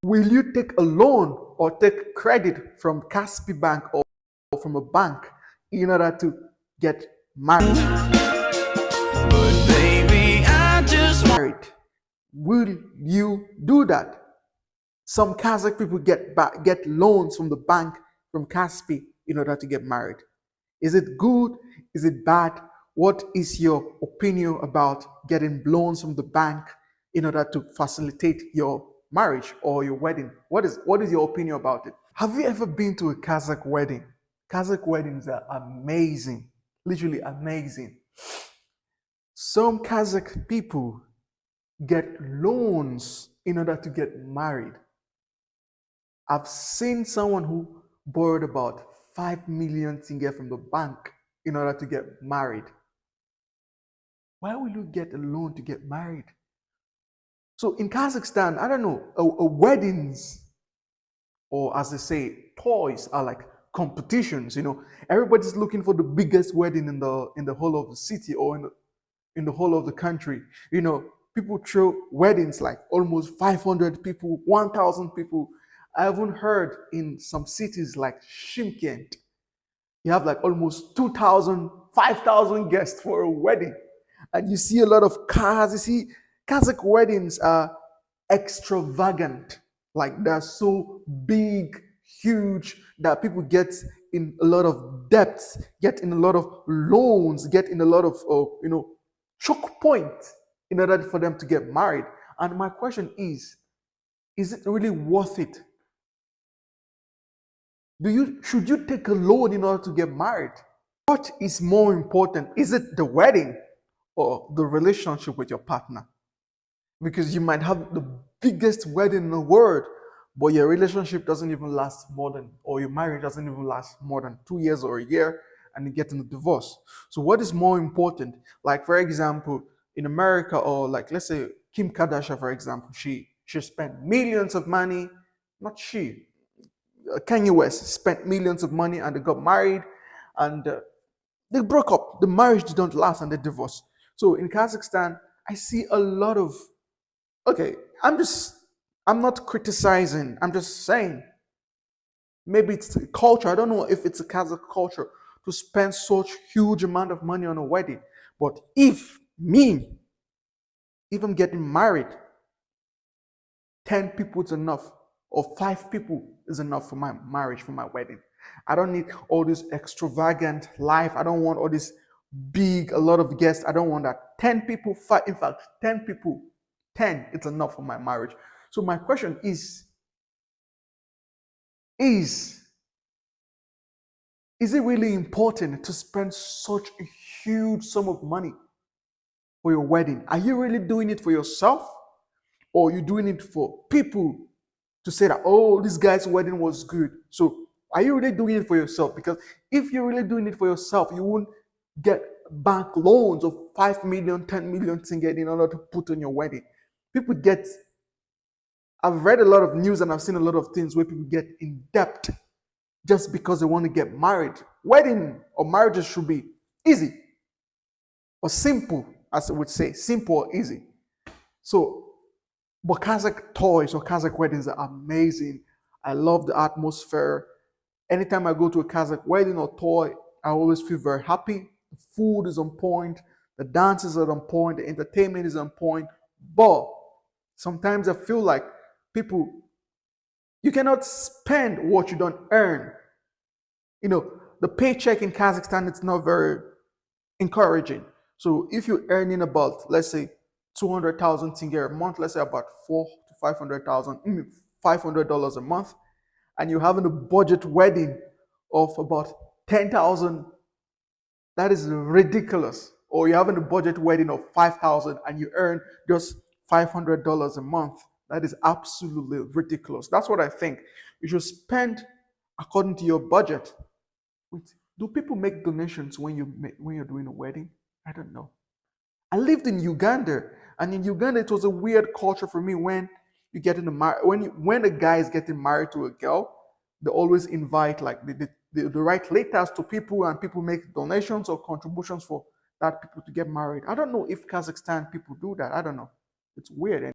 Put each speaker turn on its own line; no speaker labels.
Will you take a loan or take credit from Kaspi Bank or from a bank in order to get married?
But baby, I just
Married. Will you do that? Some Kazakh people get loans from the bank, from Kaspi, in order to get married. Is it good? Is it bad? What is your opinion about getting loans from the bank in order to facilitate your marriage or your wedding? What is your opinion about it? Have you ever been to a Kazakh wedding? Kazakh weddings are amazing, literally amazing. Some Kazakh people get loans in order to get married. I've seen someone who borrowed about 5 million tenge from the bank in order to get married. Why will you get a loan to get married? So in Kazakhstan, I don't know, weddings, or as they say, toys are like competitions. Everybody's looking for the biggest wedding in the whole of the city or in the whole of the country. People throw weddings like almost 500 people, 1,000 people. I haven't heard in some cities like Shymkent, you have like almost 2,000, 5,000 guests for a wedding. And you see a lot of cars. You see, Kazakh weddings are extravagant. Like they're so big, huge, that people get in a lot of debts, get in a lot of loans, get in a lot of, choke points in order for them to get married. And my question is it really worth it? Should you take a loan in order to get married? What is more important? Is it the wedding or the relationship with your partner? Because you might have the biggest wedding in the world, but your relationship doesn't even last more than, or your marriage doesn't even last more than 2 years or a year, and you get in a divorce. So what is more important? Like, for example, in America, or like, let's say Kim Kardashian, for example, she spent millions of money, not she, Kanye West spent millions of money and they got married, and they broke up. The marriage didn't last and they divorced. So in Kazakhstan, I see a lot of, okay, I'm not criticizing, I'm just saying, maybe it's a culture. I don't know if it's a Kazakh culture to spend such huge amount of money on a wedding. But if I'm getting married, 10 people is enough, or 5 people is enough for my marriage, for my wedding. I don't need all this extravagant life. I don't want all this big, a lot of guests. I don't want that. 10 people, in fact, 10 people, 10, it's enough for my marriage. So my question is it really important to spend such a huge sum of money for your wedding? Are you really doing it for yourself? Or are you doing it for people to say that, oh, this guy's wedding was good? So are you really doing it for yourself? Because if you're really doing it for yourself, you won't get bank loans of 5 million, 10 million in order to put on your wedding. I've read a lot of news and I've seen a lot of things where people get in debt just because they want to get married. Wedding or marriages should be easy or simple, as I would say, simple or easy. So, but Kazakh toys or Kazakh weddings are amazing. I love the atmosphere. Anytime I go to a Kazakh wedding or toy, I always feel very happy. The food is on point, the dances are on point, the entertainment is on point. But sometimes I feel like you cannot spend what you don't earn. The paycheck in Kazakhstan, it's not very encouraging. So if you're earning about, let's say, 200,000 tenge a month, let's say about 400 to 500,000, $500 a month, and you're having a budget wedding of about 10,000, that is ridiculous. Or you're having a budget wedding of 5,000 and you earn just $500 a month. That is absolutely ridiculous. That's what I think. You should spend according to your budget. Wait, do people make donations when you're doing a wedding? I don't know. I lived in Uganda, and in Uganda it was a weird culture for me when when a guy is getting married to a girl, they always invite, like, they write letters to people, and people make donations or contributions for that people to get married. I don't know if Kazakhstan people do that. I don't know. It's weird.